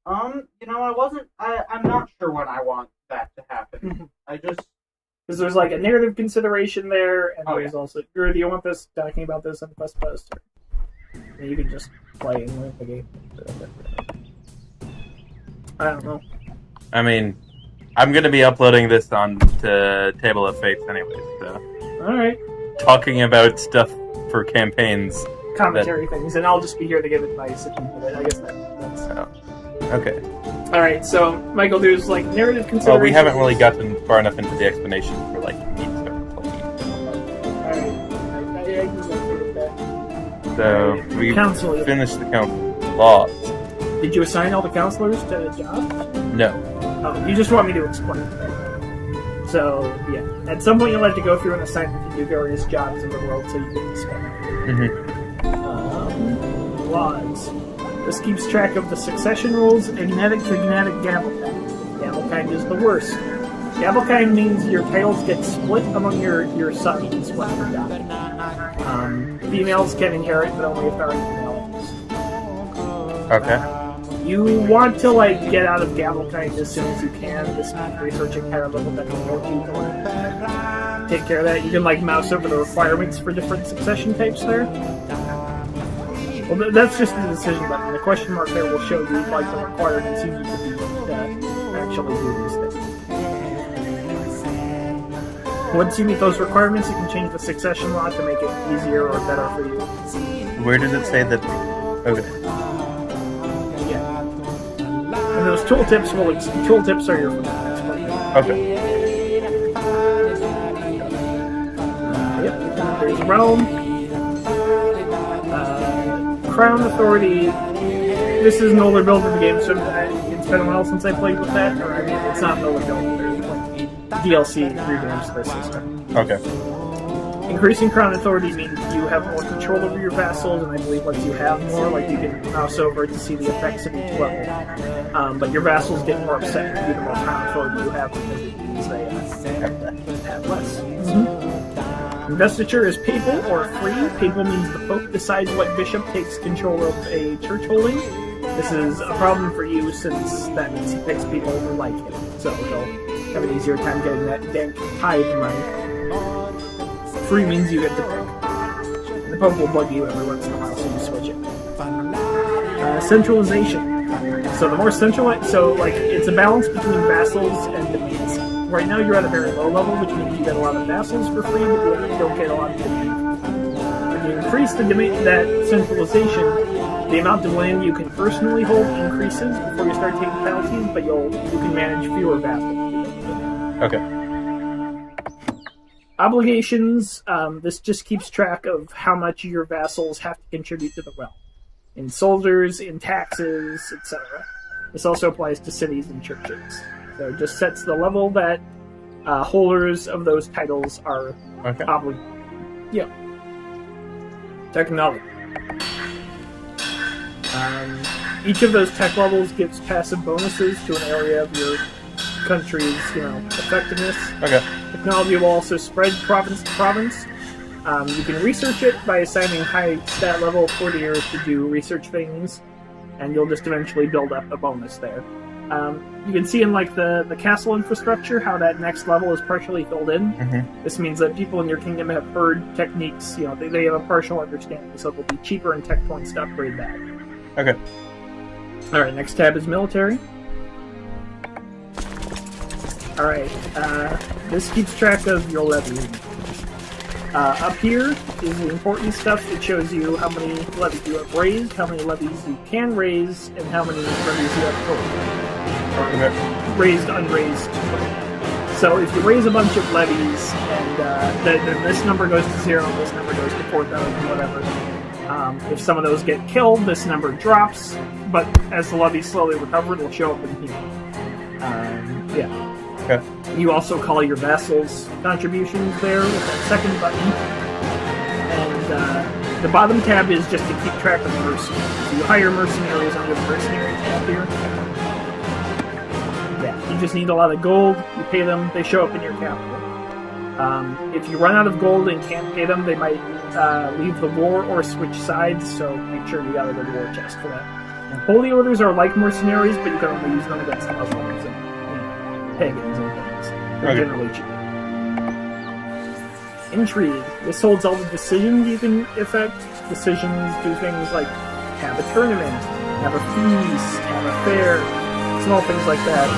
I'm not sure when I want that to happen. Because there's like a narrative consideration there, and there's also, do you want this talking about this on FusBus? Or you can just play and learn the game. I don't know. I mean, I'm going to be uploading this on to Table of Fates anyway, so. Alright. Talking about stuff for campaigns. Commentary things, and I'll just be here to give advice if you need it. I guess that's... Oh. Okay. Alright, so, Michael, there's, like, narrative considerations. Well, we haven't really gotten far enough into the explanation for, like, me to start playing. Alright. I can go with that. So, we Council. finished the council laws. Did you assign all the counselors to jobs? No. Oh, you just want me to explain it. So, yeah. At some point you'll have to go through an assignment to do various jobs in the world so you can expand. Laws. This keeps track of the succession rules, agnatic to agnatic gavelkind. Gavelkind is the worst. Gavelkind means your titles get split among your sons when you're done. Females can inherit, but only if they're males. Okay. You want to, like, get out of Gavelkind as soon as you can. This means researching higher level technology. You can take care of that. You can, like, mouse over the requirements for different succession types there. Well, that's just the decision button. The question mark there will show you, like, the requirements you need to do to actually do these things. Once you meet those requirements, you can change the succession law to make it easier or better for you. Where does it say that... Okay. Yeah. And those tooltips are your Okay. Yep. There's Realm. Crown Authority. This is an older build of the game, so it's been a while since I played with that. Or, I mean, it's not an older build. There's like DLC revamps to the system. Okay. Increasing Crown Authority means you have more control over your vassals, and I believe once you have more, like, you can mouse over to see the effects of each level. But your vassals get more upset with you the more Crown Authority you have, because it means they have less. Investiture is papal or free. Papal means the Pope decides what bishop takes control of a church holding. This is a problem for you since that means he picks people who like him. So he'll have an easier time getting that dank tithe money. Free means you get to pick. And the Pope will bug you every once in a while, so you switch it. Centralization. So the more centralized, so like it's a balance between vassals and domains. Right now you're at a very low level, which means you get a lot of vassals for free, but you don't get a lot of domain. If you increase the domain, that centralization, the amount of land you can personally hold increases before you start taking penalties, but you can manage fewer vassals. Okay. Obligations, this just keeps track of how much your vassals have to contribute to the realm. In soldiers, in taxes, etc. This also applies to cities and churches. So it just sets the level that holders of those titles are obligated. Yeah. Technology. Each of those tech levels gives passive bonuses to an area of your country's, effectiveness. Okay. Technology will also spread province to province. You can research it by assigning high stat level courtiers to do research things, and you'll just eventually build up a bonus there. You can see in like the castle infrastructure how that next level is partially filled in. Mm-hmm. This means that people in your kingdom have heard techniques, they have a partial understanding, so it'll be cheaper in tech points to upgrade that. Okay. Alright, next tab is military. Alright, this keeps track of your levies. Up here is the important stuff. It shows you how many levies you have raised, how many levies you can raise, and how many levies you have total. Raised, unraised. So if you raise a bunch of levies, and then this number goes to 0, this number goes to 4,000, whatever. If some of those get killed, this number drops, but as the levies slowly recover, it'll show up in here. Yeah. Okay. You also call your vassals' contributions there with that second button. And the bottom tab is just to keep track of mercenaries. You hire mercenaries under the mercenary tab here. Yeah, you just need a lot of gold, you pay them, they show up in your capital. If you run out of gold and can't pay them, they might leave the war or switch sides, so make sure you got a good war chest for that. Holy orders are like mercenaries, but you can only use them against Muslims and pagans and things. They're generally cheap. Intrigue. This holds all the decisions you can effect. Decisions do things like have a tournament, have a feast, have a fair, small things like that.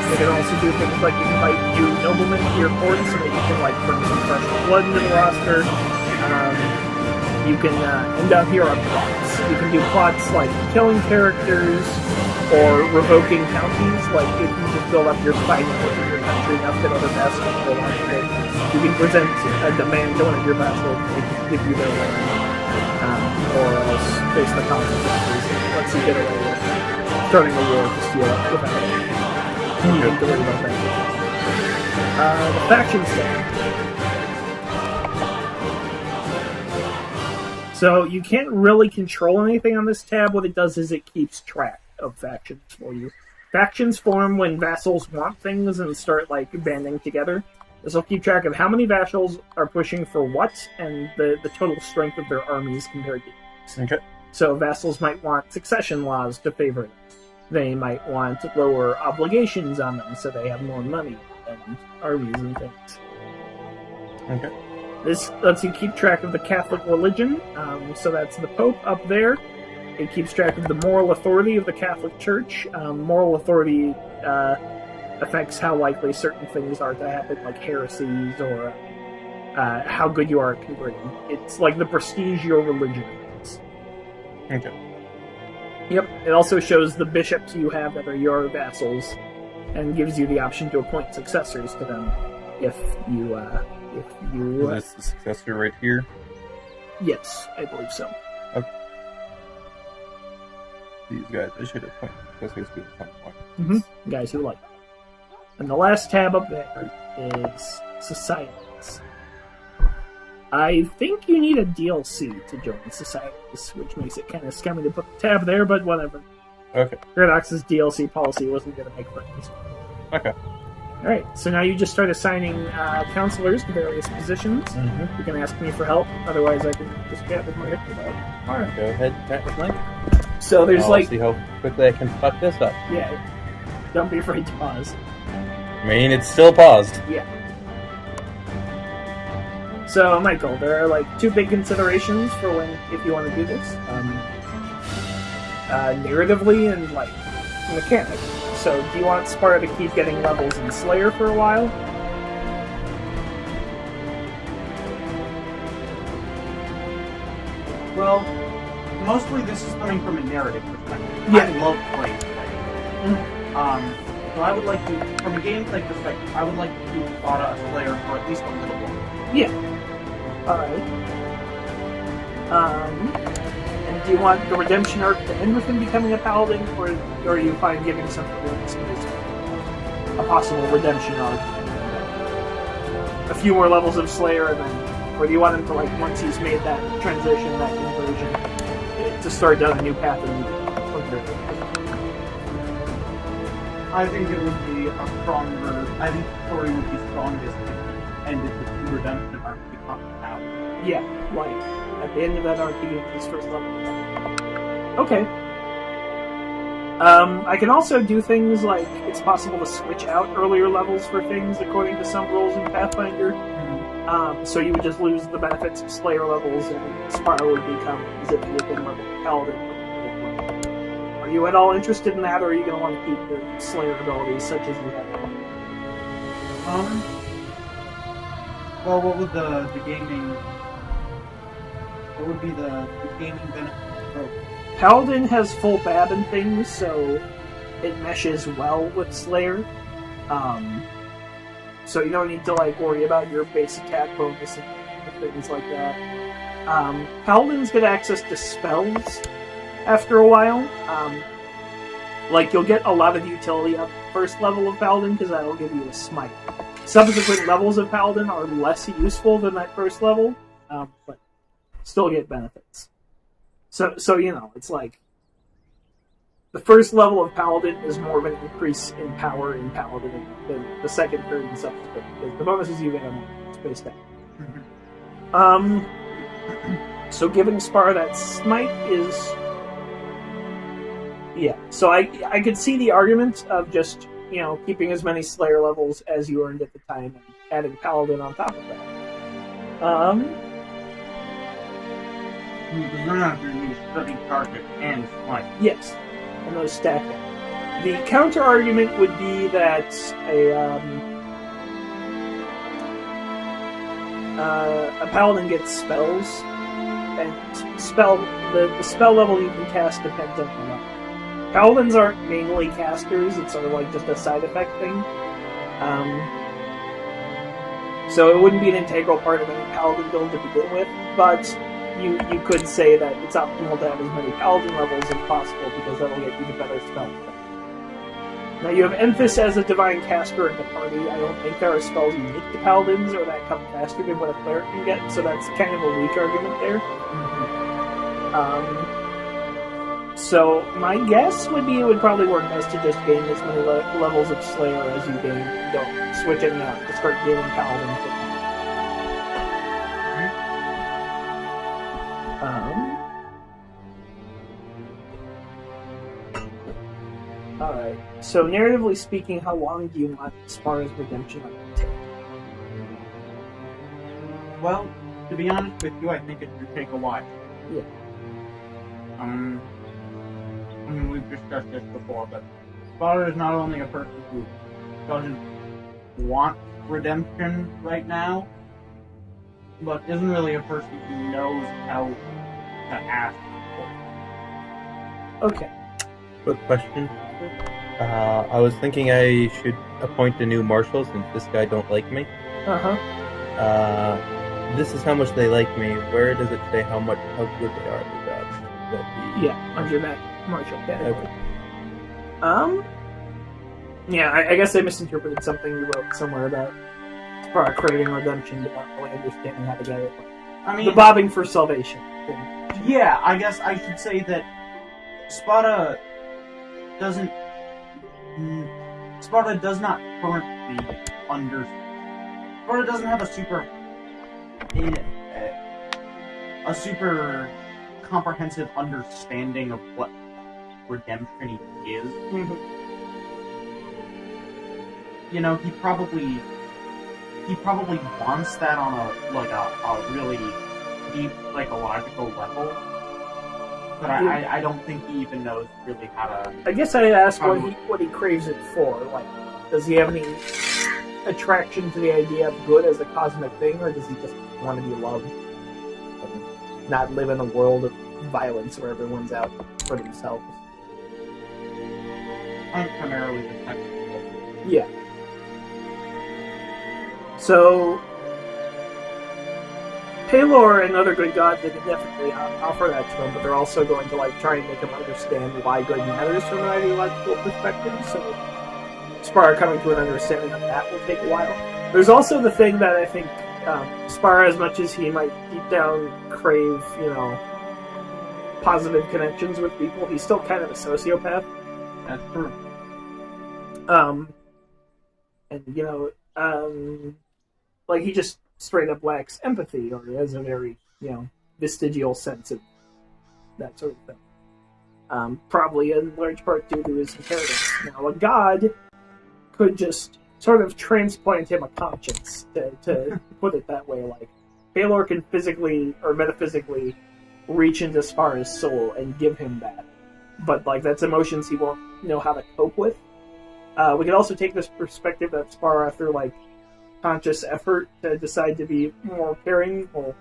They can also do things like invite new noblemen to your court so that you can like bring some fresh blood into the roster. You can, and down here are plots. You can do plots like killing characters or revoking counties. Like if you just build up your fighting within your country enough that other vassals will want it, you can present a demand to one of your vassals to give you their land. Or else face the consequences. Once you get away with starting a war to steal it without needing to worry about that. The faction stand. So you can't really control anything on this tab. What it does is it keeps track of factions for you. Factions form when vassals want things and start like banding together. This will keep track of how many vassals are pushing for what and the total strength of their armies compared to yours. Okay. So vassals might want succession laws to favor them. They might want lower obligations on them so they have more money and armies and things. Okay. This lets you keep track of the Catholic religion, so that's the Pope up there. It keeps track of the moral authority of the Catholic Church. Moral authority affects how likely certain things are to happen, like heresies or how good you are at converting. It's like the prestige your religion is. Okay. Yep. It also shows the bishops you have that are your vassals, and gives you the option to appoint successors to them if you. Is this the successor right here? Yes, I believe so. Okay. These guys, I should appoint successors to some point. Mm-hmm. Guys who like. And the last tab up there is societies. I think you need a DLC to join societies, which makes it kind of scummy to put the tab there, but whatever. Okay. Paradox's DLC policy wasn't going to make friends. Okay. Alright, so now you just start assigning counselors to various positions. Mm-hmm. You can ask me for help, otherwise I can just chat with my Alright, go ahead, chat with Mike. So there's I'll see how quickly I can fuck this up. Yeah, don't be afraid to pause. I mean, it's still paused. Yeah. So, Michael, there are like two big considerations for if you want to do this. Narratively and like mechanic. So, do you want Sparta to keep getting levels in Slayer for a while? Well, mostly this is coming from a narrative perspective. Yeah. I love playing Slayer. So I would like to, from a gameplay perspective, I would like to do Sparta a Slayer for at least a little while. Yeah. Alright. And do you want the redemption arc to end with him becoming a paladin, or do you find giving some a possible redemption arc? A few more levels of Slayer, and then, or do you want him to, like, once he's made that transition, that conversion, to start down a new path and I think it would be a stronger. I think the story would be strongest if it ended with the redemption arc becoming a paladin. Yeah, like, at the end of that arc, he gets his first level. Okay. I can also do things like, it's possible to switch out earlier levels for things according to some rules in Pathfinder. So you would just lose the benefits of Slayer levels, and Sparta would become as if you had been level Paladin. Are you at all interested in that, or are you going to want to keep the Slayer abilities such as you have? Well, what would the gaming... What would be the gaming benefit of Paladin has full BAB and things, so it meshes well with Slayer. So you don't need to like worry about your base attack bonus and things like that. Paladins get access to spells after a while. Like you'll get a lot of utility at the first level of Paladin because that'll give you a smite. Subsequent levels of Paladin are less useful than that first level, but still get benefits. So you know, it's like the first level of Paladin is more of an increase in power in Paladin than the second, third, and subsequent. Because the bonuses you get are spaced out. So giving Spar that smite is Yeah, so I could see the argument of just, keeping as many Slayer levels as you earned at the time and adding Paladin on top of that. You're not going to use study target and smite. Yes, and those stacking. The counter argument would be that a Paladin gets spells, and the spell level you can cast depends on the level. Paladins aren't mainly casters, it's sort of like just a side effect thing. So it wouldn't be an integral part of any Paladin build to begin with, but you could say that it's optimal to have as many Paladin levels as possible because that'll get you the better spell. Now you have Emphys as a divine caster in the party. I don't think there are spells unique to Paladins or that come faster than what a cleric can get, so that's kind of a weak argument there. So my guess would be it would probably work best to just gain as many levels of Slayer as you gain. Don't switch any out to start gaining Paladin. Alright, so narratively speaking, how long do you want Spara's redemption to take? Well, to be honest with you, I think it should take a while. Yeah. We've discussed this before, but Spara is not only a person who doesn't want redemption right now, but isn't really a person who knows how to ask for it. Okay. Quick question. I was thinking I should appoint a new marshal since this guy don't like me. This is how much they like me. Where does it say how good they are at the job? Yeah, under that martial category. Okay. Yeah, I guess I misinterpreted something you wrote somewhere about Spara craving redemption but not really understanding how to get it. I mean, the bobbing for salvation thing. Yeah, I guess I should say that Sparta does not currently Sparta doesn't have a super comprehensive understanding of what redemption is. Mm-hmm. He probably wants that on a really deep psychological level. But I don't think he even knows really how to. I guess I'd ask what he craves it for. Like, does he have any attraction to the idea of good as a cosmic thing, or does he just want to be loved and not live in a world of violence where everyone's out for themselves? I think primarily the technical. Yeah. So, Pelor and other good gods, they can definitely offer that to him, but they're also going to try and make him understand why good matters from an ideological perspective. So, Spara coming to an understanding of that will take a while. There's also the thing that I think Spara, as much as he might deep down crave, positive connections with people, he's still kind of a sociopath. That's true. He just straight up lacks empathy, or he has a very, vestigial sense of that sort of thing. Probably in large part due to his inheritance. Now, a god could just sort of transplant him a conscience, to put it that way. Pelor can physically or metaphysically reach into Spara's soul and give him that. But, that's emotions he won't know how to cope with. We could also take this perspective that Spara, through, conscious effort to decide to be more caring, will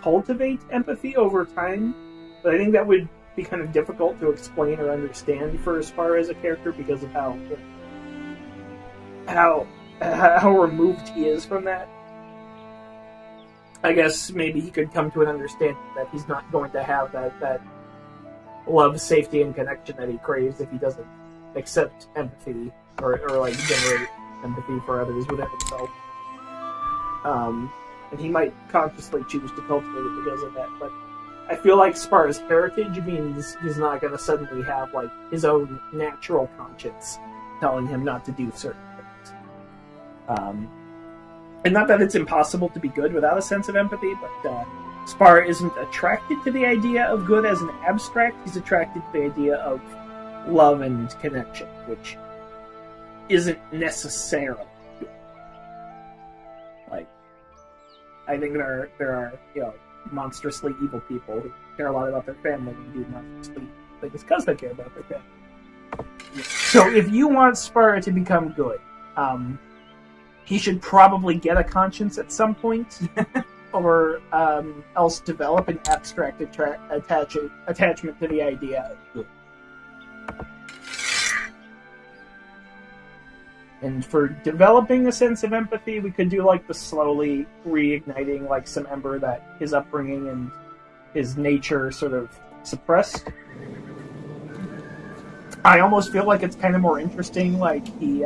cultivate empathy over time. But I think that would be kind of difficult to explain or understand for Spara as a character because of how removed he is from that. I guess maybe he could come to an understanding that he's not going to have that love, safety, and connection that he craves if he doesn't accept empathy or generate empathy for others within himself. And he might consciously choose to cultivate it because of that, but I feel like Spara's heritage means he's not going to suddenly have his own natural conscience telling him not to do certain things. And not that it's impossible to be good without a sense of empathy, but Spara isn't attracted to the idea of good as an abstract. He's attracted to the idea of love and connection, which isn't necessarily good. Like, I think there are monstrously evil people who care a lot about their family and do monstrously things because they care about their family. So if you want Spara to become good, he should probably get a conscience at some point, or else develop an abstract attachment to the idea of good. And for developing a sense of empathy, we could do like the slowly reigniting like some ember that his upbringing and his nature sort of suppressed. I almost feel like it's kind of more interesting, like he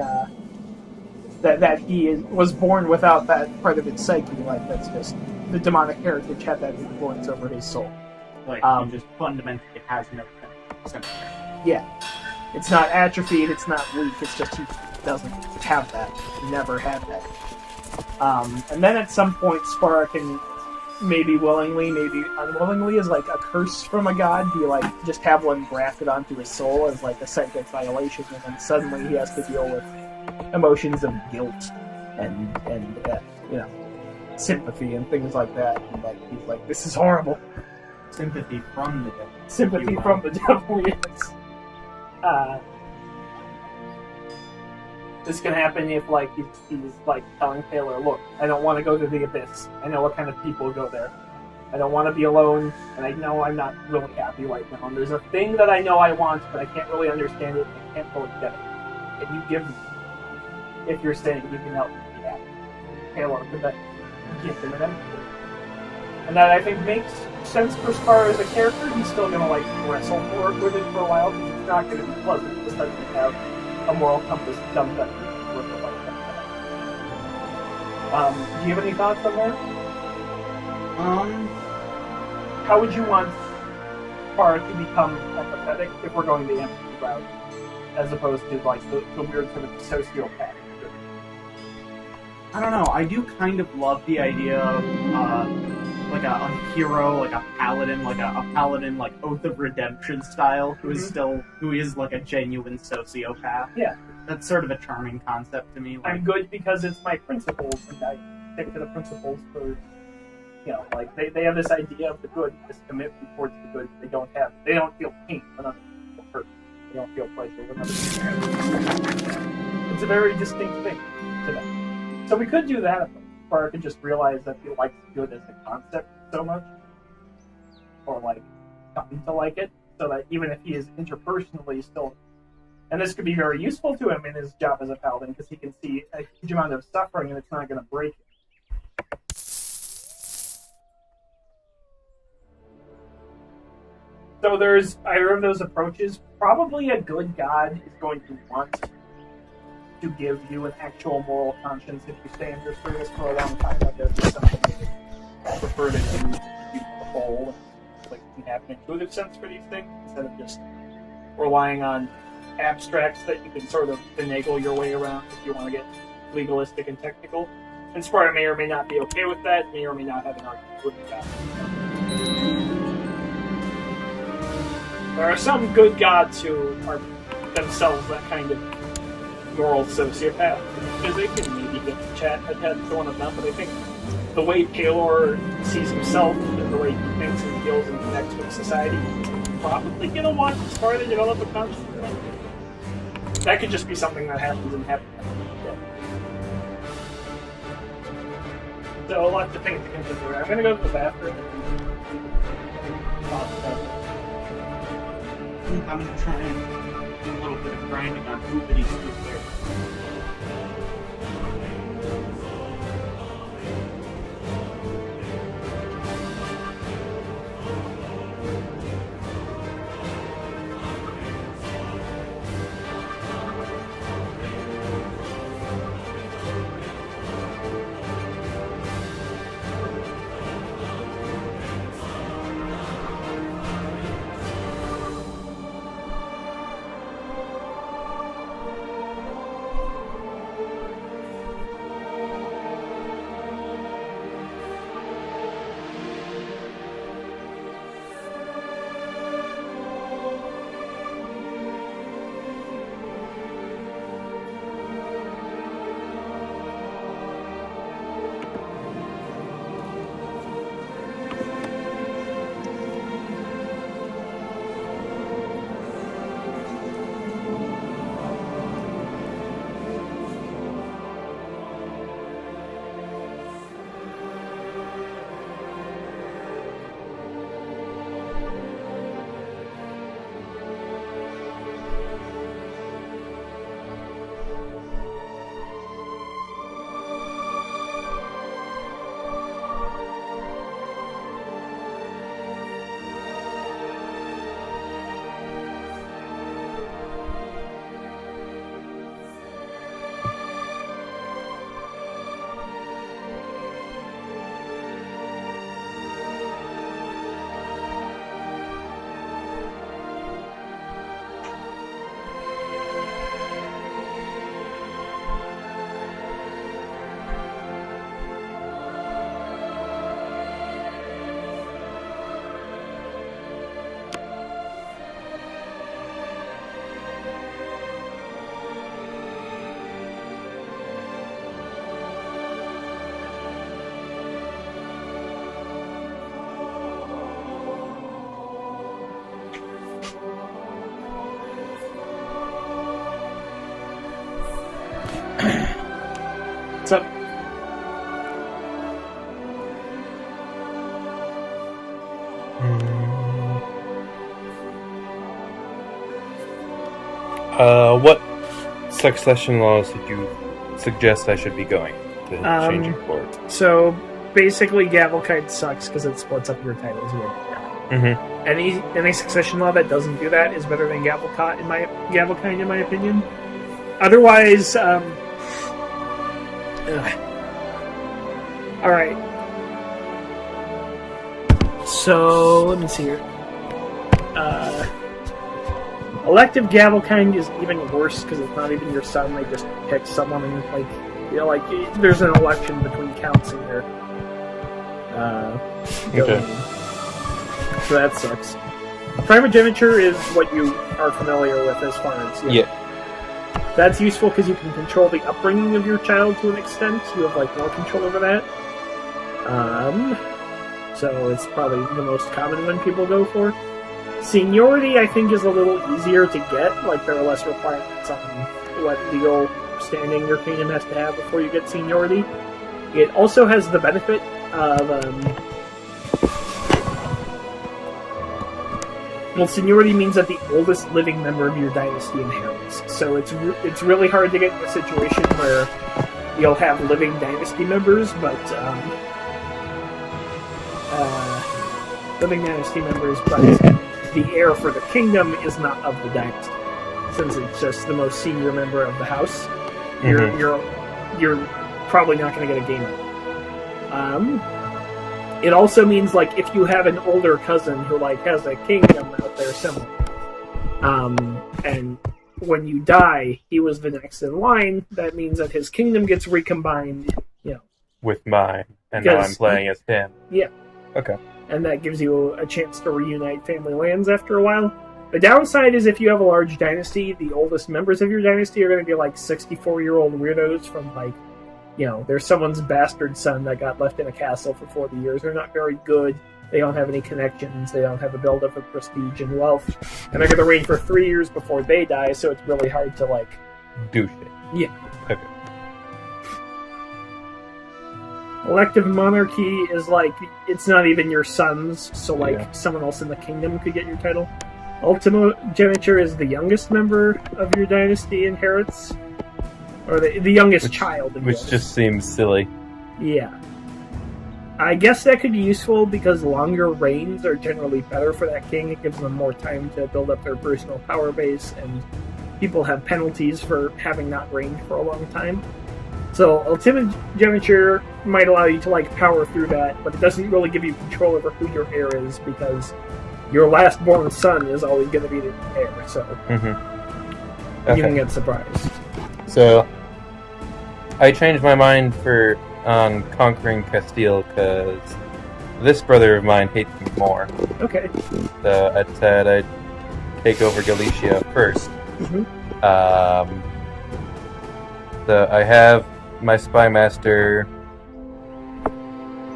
that he was born without that part of his psyche, like that's just the demonic heritage had that influence over his soul. Like he just fundamentally has no sense. Yeah, it's not atrophied, it's not weak, it's just he doesn't have that. He never had that. And then at some point, Spara can maybe willingly, maybe unwillingly, as like a curse from a god, be like just have one grafted onto his soul as like a psychic violation, and then suddenly he has to deal with emotions of guilt and sympathy and things like that. And like he's like, this is horrible. Sympathy from the devil. Sympathy from the devil, yes. This can happen if, like, he's like telling Taylor, look, I don't want to go to the abyss. I know what kind of people go there. I don't want to be alone, and I know I'm not really happy right now. And there's a thing that I know I want, but I can't really understand it, and I can't really get it. And you give me, if you're saying you can help me be happy. Taylor, but that gives him an empathy. And that, I think, makes sense for Spar as a character. He's still going to, like, wrestle with it for a while, because it's not going to be pleasant. It's not going to have a moral compass dumped up with it like that. Do you have any thoughts on that? How would you want Spar to become empathetic if we're going the empathy route, as opposed to like the weird sort of sociopath? I don't know. I do kind of love the idea of like a hero, like a paladin, like Oath of Redemption style, who is like a genuine sociopath. Yeah, that's sort of a charming concept to me. Like, I'm good because it's my principles, and I stick to the principles for. Like they have this idea of the good, this commitment towards the good. They don't feel pain when other people hurt. They don't feel pleasure when other people hurt. It's a very distinct thing to them. So we could do that, or I could just realize that he likes good as a concept so much, or like coming to like it, so that even if he is interpersonally still, and this could be very useful to him in his job as a paladin, because he can see a huge amount of suffering and it's not going to break him. So there's either of those approaches. Probably a good god is going to want to give you an actual moral conscience if you stay in your service for a long time. Like there's just something you prefer to do the whole, like you have an intuitive sense for these things instead of just relying on abstracts that you can sort of finagle your way around if you want to get legalistic and technical. And Sparta may or may not be okay with that, may or may not have an argument with that. There are some good gods who are themselves that kind of moral sociopath in physic, and maybe get the chat attached to one of them, but I think the way Taylor sees himself and the way he thinks and feels and connects with society is probably going to want to start to develop a conscience. That could just be something that happens and happens. So a lot to think to consider. I'm going to go to the bathroom and I'm going to try and do a little bit of grinding on Hoopity Scoop there. What's up? What succession laws did you suggest I should be going to changing court? So basically, Gavelkind sucks because it splits up your titles. Mm-hmm. Any succession law that doesn't do that is better than Gavelkind in my opinion. Otherwise, all right. So let me see here. Elective Gavelkind is even worse because it's not even your son. They just pick someone and there's an election between counts in here. Okay. So that sucks. Primogeniture is what you are familiar with as far as yeah. That's useful because you can control the upbringing of your child to an extent. You have more control over that. So it's probably the most common one people go for. Seniority, I think, is a little easier to get. There are less requirements on what legal standing your kingdom has to have before you get seniority. It also has the benefit of seniority means that the oldest living member of your dynasty inherits. So it's really hard to get in a situation where you'll have living dynasty members, but the heir for the kingdom is not of the dynasty, since it's just the most senior member of the house. You're probably not going to get a game of it. It also means if you have an older cousin who has a kingdom out there somewhere, and when you die, he was the next in line. That means that his kingdom gets recombined, with mine, and now I'm playing as him. Yeah. Okay. And that gives you a chance to reunite family lands after a while. The downside is if you have a large dynasty, the oldest members of your dynasty are going to be 64-year-old weirdos from there's someone's bastard son that got left in a castle for 40 years. They're not very good. They don't have any connections. They don't have a build-up of prestige and wealth. And they're going to reign for 3 years before they die, so it's really hard to do shit. Yeah. Okay. Elective monarchy is it's not even your son's, so someone else in the kingdom could get your title. Ultimogeniture is the youngest member of your dynasty inherits, or the youngest child. Which just seems silly. Yeah. I guess that could be useful because longer reigns are generally better for that king. It gives them more time to build up their personal power base, and people have penalties for having not reigned for a long time. So ultimogeniture might allow you to power through that, but it doesn't really give you control over who your heir is because your last born son is always going to be the heir. So you can get surprised. So I changed my mind on conquering Castile because this brother of mine hates me more. Okay. So I said I'd take over Galicia first. Mm-hmm. So I have my spy master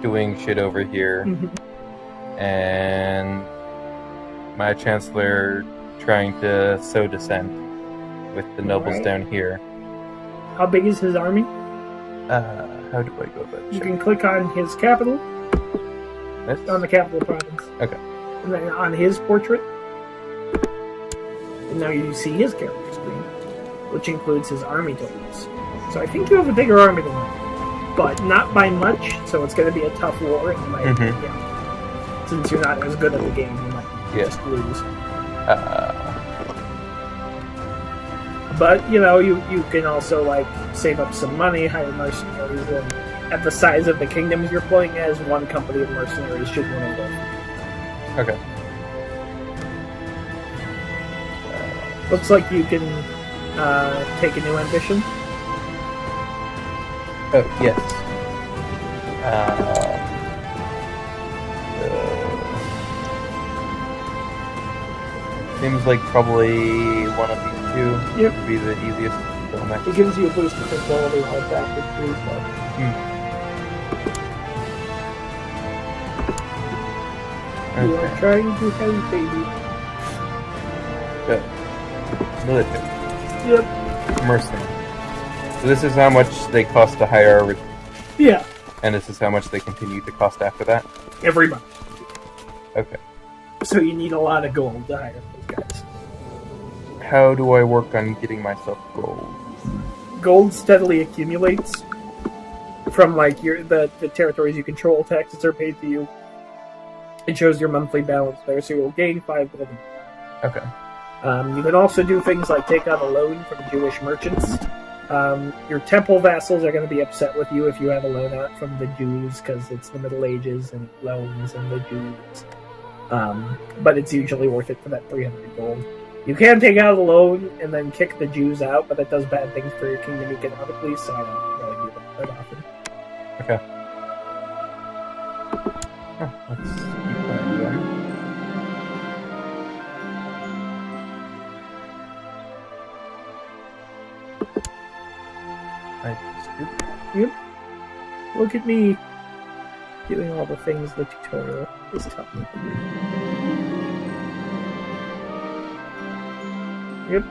doing shit over here, and my chancellor trying to sow dissent with the nobles down here. How big is his army? How do I go about it? You can click on his capital. This? On the capital province. Okay. And then on his portrait. And now you see his character screen, which includes his army totals. So I think you have a bigger army than him. But not by much, so it's going to be a tough war, and you might, since you're not as good at the game, you might just lose. But, you can also, save up some money, hire mercenaries, and at the size of the kingdoms you're playing as, one company of mercenaries should win a war. Okay. Looks like you can take a new ambition. Oh, yes. Seems like probably one of these two would be the easiest to go next. It gives you a boost of ability like that with 3 stuff. You are trying to help, baby. Good. Military. Yep. Mercenary. So this is how much they cost to hire, Yeah, and this is how much they continue to cost after that? every month. Okay. So you need a lot of gold to hire those guys. How do I work on getting myself gold? Gold steadily accumulates from like the territories you control. Taxes are paid to you. It shows your monthly balance there, so you'll gain 5 gold. Okay. You can also do things like take out a loan from Jewish merchants. Your temple vassals are going to be upset with you if you have a loan out from the Jews, because it's the Middle Ages and loans and the Jews. But it's usually worth it for that 300 gold. You can take out a loan and then kick the Jews out, but that does bad things for your kingdom economically, so I don't really do that that often. Okay. Let's keep that going. Yep. Look at me doing all the things the tutorial is telling me to do. Yep.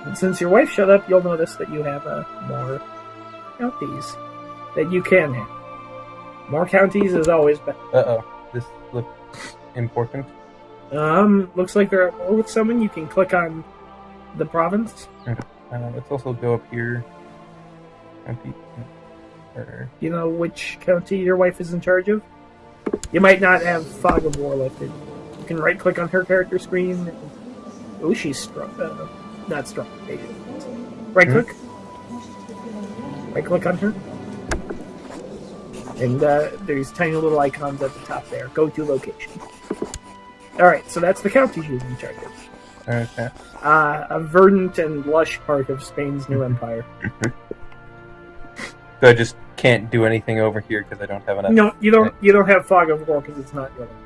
And since your wife shut up, you'll notice that you have more counties that you can have. More counties is always better. Uh-oh. This looks important. Looks like they're at war with someone. You can click on the province. Okay. Let's also go up here. You know which county your wife is in charge of? You might not have Fog of War lifted. You can right-click on her character screen. Oh, she's strong. Not strong. Right-click. Right-click on her. And there's tiny little icons at the top there. Go to location. Alright, so that's the county she's in charge of. Okay. A verdant and lush part of Spain's new empire. So I just can't do anything over here because I don't have enough. No, you don't. You don't have Fog of War because it's not your land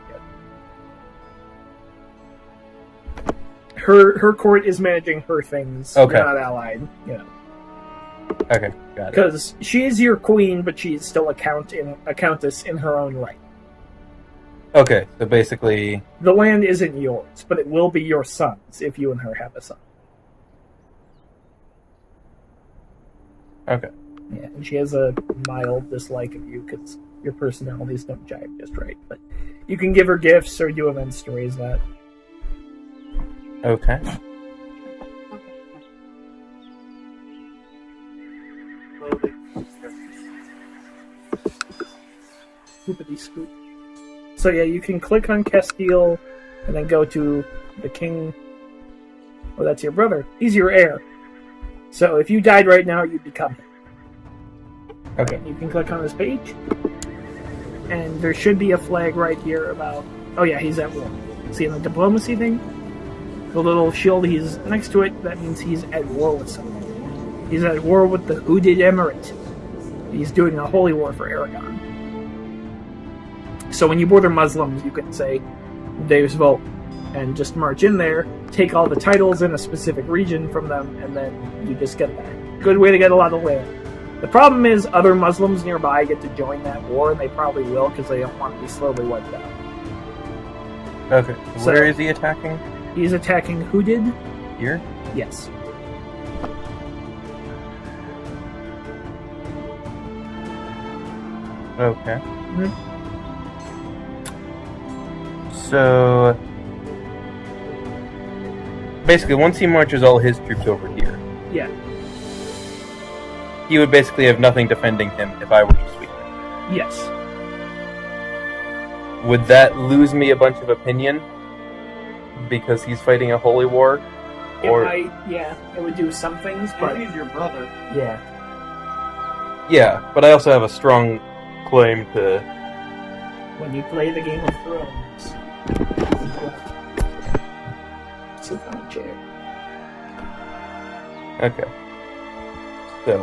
yet. Her court is managing her things. Okay. You're not allied. Yeah. Okay, got it. Because she is your queen, but she's still a countess in her own right. Okay, so basically... The land isn't yours, but it will be your son's if you and her have a son. Okay. Yeah, and she has a mild dislike of you because your personalities don't jive just right. But you can give her gifts or do events to raise that. Okay. Scoopity scoop. So yeah, you can click on Castile and then go to the king. Oh, that's your brother. He's your heir. So if you died right now, you'd become him. Okay. You can click on this page, and there should be a flag right here about... Oh yeah, he's at war. See in the diplomacy thing? The little shield he's next to it, that means he's at war with someone. He's at war with the Hooded Emirate. He's doing a holy war for Aragon. So when you border Muslims, you can say, Deus Vult, and just march in there, take all the titles in a specific region from them, and then you just get that. Good way to get a lot of land. The problem is other Muslims nearby get to join that war, and they probably will because they don't want to be slowly wiped out. Okay. So- Where is he attacking? He's attacking Hooded. Here? Yes. Okay. Mhm. So... Basically, once he marches all his troops over here, Yeah. he would basically have nothing defending him if I were to sweep him. Yes. Would that lose me a bunch of opinion? Because he's fighting a holy war? Or... It would do some things, but But he's your brother. yeah. Yeah, but I also have a strong claim to... When you play the Game of Thrones, sit on a chair. Okay. So...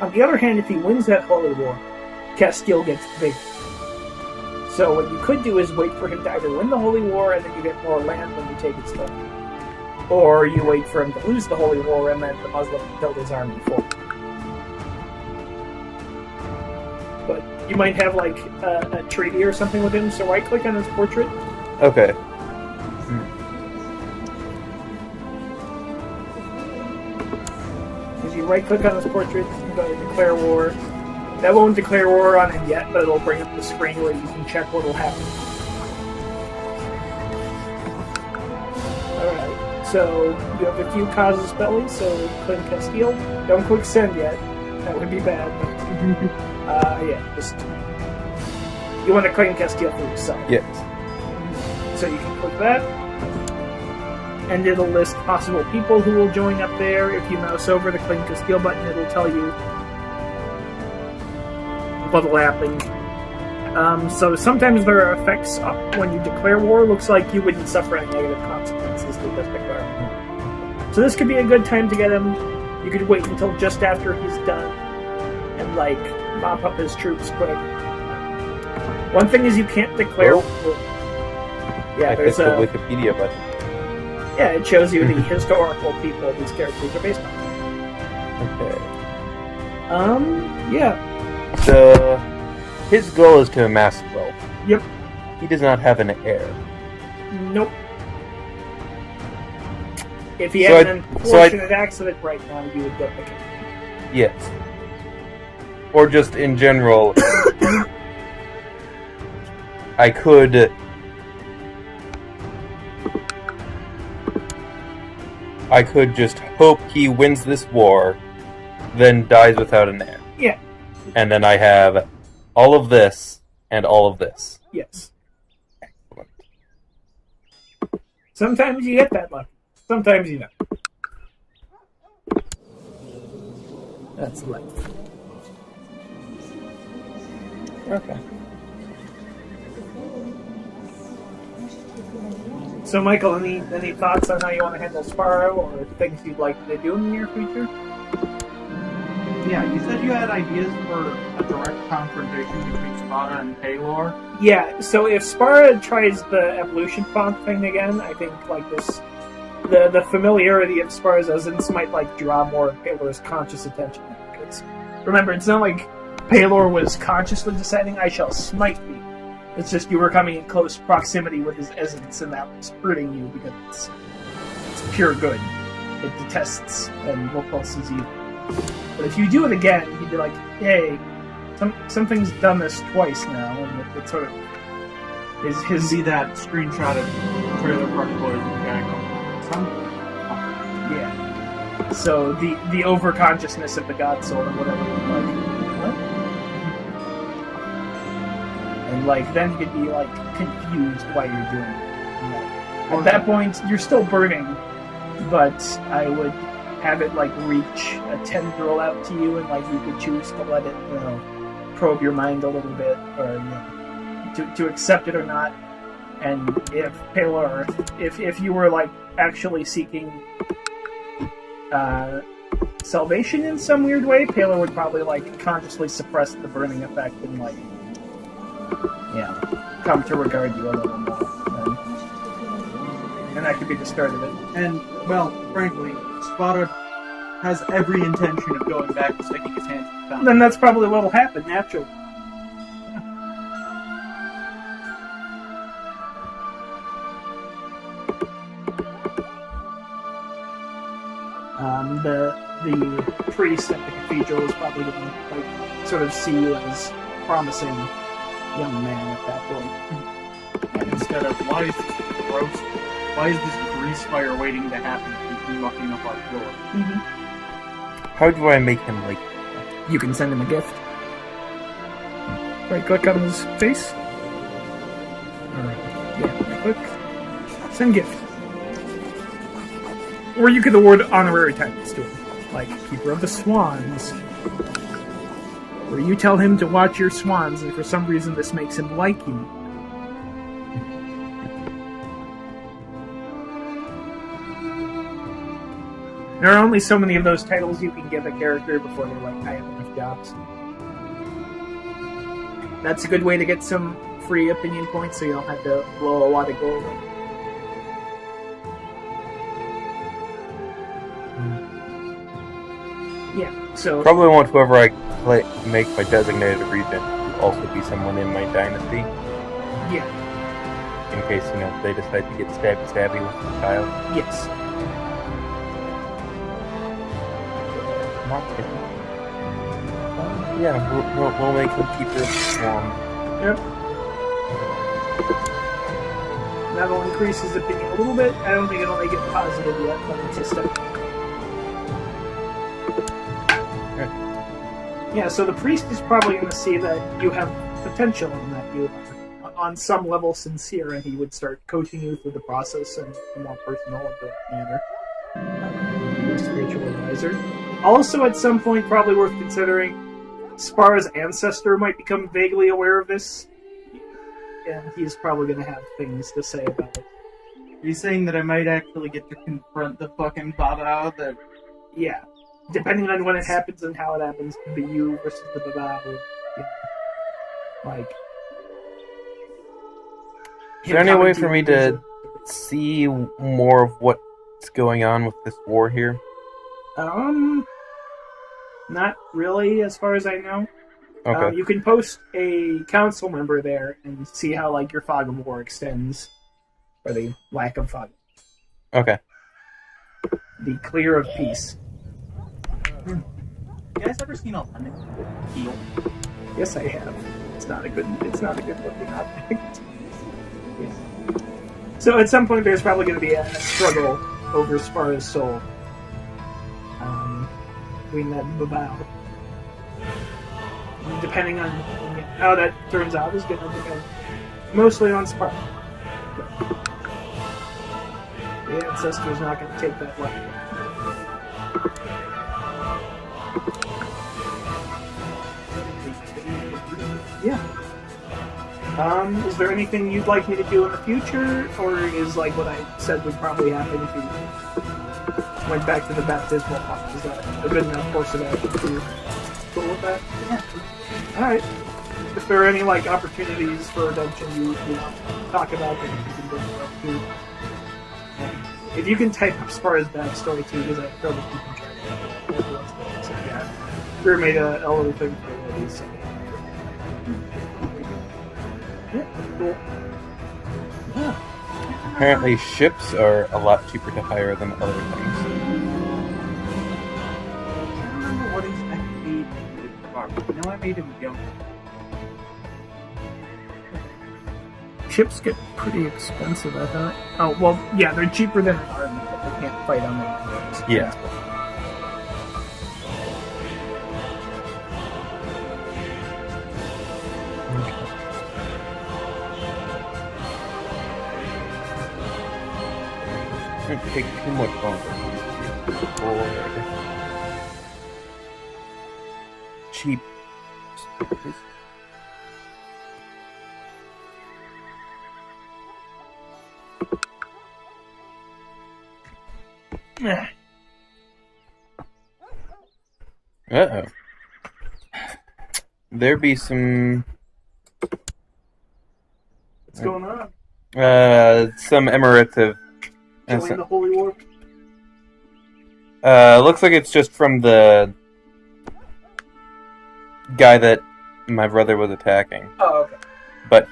On the other hand, if he wins that holy war, Castile gets bigger. So what you could do is wait for him to either win the holy war and then you get more land when you take his throne, or you wait for him to lose the holy war and then the Muslim build his army for him. But you might have like a treaty or something with him. So right-click on his portrait Okay. If you right-click on his portrait, you go to Declare War. That won't declare war on him yet, but it'll bring up the screen where you can check what will happen. Alright, so you have a few causes belly, so click Castile. Don't click send yet. That would be bad, but yeah, just you want to claim Castile for yourself. Yes. So you can click that. And it'll list possible people who will join up there. If you mouse over the Claim Castile button, it'll tell you what'll happen. So sometimes there are effects when you declare war. Looks like you wouldn't suffer any negative consequences with this declaration. So this could be a good time to get him. You could wait until just after he's done and like mop up his troops quick. One thing is you can't declare. Yeah, there's the Wikipedia button. Yeah, it shows you the historical people these characters are based on. Okay. Yeah. His goal is to amass wealth. Yep. He does not have an heir. Nope. If he had an unfortunate accident right now, you would get the king. Yes. Or just in general, I could just hope he wins this war, then dies without an heir. Yeah. And then I have all of this and all of this. Yes. Excellent. Sometimes you get that luck. Sometimes you don't. That's life. Okay. So, Michael, any thoughts on how you want to handle Sparrow or things you'd like to do in the near future? Yeah, you said you had ideas for a direct confrontation between Sparta and Paylor. Yeah, so if Sparta tries the evolution font thing again, I think like this, the familiarity of Sparta's essence might like draw more of Paylor's conscious attention. Because remember, it's not like Paylor was consciously deciding, "I shall smite thee." It's just you were coming in close proximity with his essence, and that was hurting you because it's pure good. It detests and repulses evil. But if you do it again, he'd be like, "Hey, something's done this twice now," and it sort of his See that screenshot of Trailer Park Boys and Jackal. yeah. So the overconsciousness of the God Soul or whatever, like what? And like then you'd be like confused why you're doing it. And, like, at that point, you're still burning, but I would have it like reach a tendril out to you, and like you could choose to let it, probe your mind a little bit, or to accept it or not. And if Paylor, if you were like actually seeking salvation in some weird way, Paylor would probably like consciously suppress the burning effect and like come to regard you a little more. And that could be the start of it. And, well, frankly, Sparta has every intention of going back and sticking his hands in the fountain. Then that's probably what'll happen, naturally. The priest at the cathedral is probably going to like sort of see you as promising young man at that point. And instead of, why is this grease fire waiting to happen and mucking up our floor? Mm-hmm. How do I make him like? You can send him a gift. Right click on his face. Right click. Send gift. Or you could award honorary titles to him, like Keeper of the Swans. Where you tell him to watch your swans, and for some reason this makes him like you. There are only so many of those titles you can give a character before they're like, I have enough jobs. That's a good way to get some free opinion points so you don't have to blow a lot of gold. Yeah, so... Probably want whoever I make my designated regent to also be someone in my dynasty. Yeah. in case, they decide to get stabby with the child. Yes. Not kidding. Yeah, we'll make them keep her warm. Yep. That'll increase his opinion a little bit. I don't think it'll make it positive yet, but it's a step. Okay. Yeah, so the priest is probably going to see that you have potential and that you are on some level sincere, and he would start coaching you through the process in a more personal and direct manner. Your spiritual advisor. Also, at some point, probably worth considering, Spar's ancestor might become vaguely aware of this, and he's probably going to have things to say about it. Are you saying that I might actually get to confront the fucking Babao that... Yeah. Depending on when it happens and how it happens, could be you versus the Babao. Like... Is there any way for me to see more of what's going on with this war here? Not really, as far as I know. Okay. You can post a council member there and see how, your fog of war extends. Or the lack of fog. Okay. The clear of peace. You guys ever seen a lemon peel? Yes, I have. It's not a good looking object. Yeah. So at some point there's probably going to be a struggle over Spar's soul. Between that and Babao. And depending on how that turns out is going to depend mostly on Spar. But the ancestor's not going to take that lightly. Yeah. Is there anything you'd like me to do in the future, or is what I said would probably happen if you went back to the baptismal font? Is that a good enough course of action for you? Cool with that? Yeah. Alright. If there are any opportunities for redemption you want to talk about, then you can bring it up too. And if you can type up Spar's backstory too, because I have trouble keeping track of it. So yeah. Greer made a little thing for it. So. Yeah, cool. Yeah. Apparently ships are a lot cheaper to hire than other things. I don't remember what exactly the bar. I know I made him young. Ships get pretty expensive, I thought. Oh, well, yeah, they're cheaper than an army, but they can't fight on their own. Yeah. It would take too much longer. Cheap. Uh-oh. There be some... What's going on? Some Emirates have... Join the Holy War? Looks like it's just from the guy that my brother was attacking. Oh, okay. But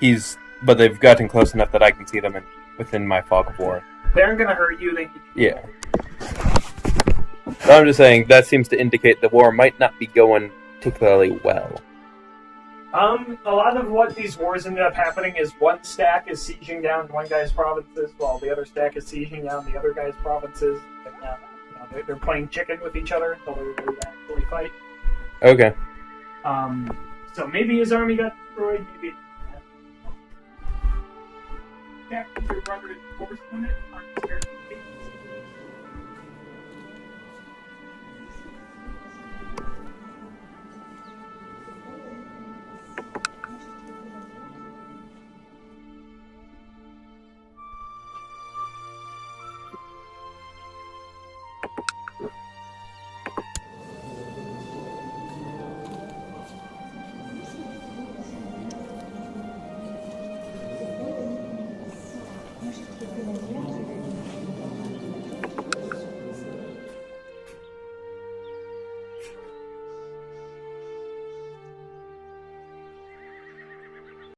they've gotten close enough that I can see them within my fog of war. They aren't going to hurt you. Yeah. But I'm just saying, that seems to indicate the war might not be going particularly well. A lot of what these wars ended up happening is one stack is sieging down one guy's provinces, while the other stack is sieging down the other guy's provinces. And, they're playing chicken with each other until they really actually fight. Okay. So maybe his army got destroyed, maybe... Yeah, your brother is forced on it, aren't scared of the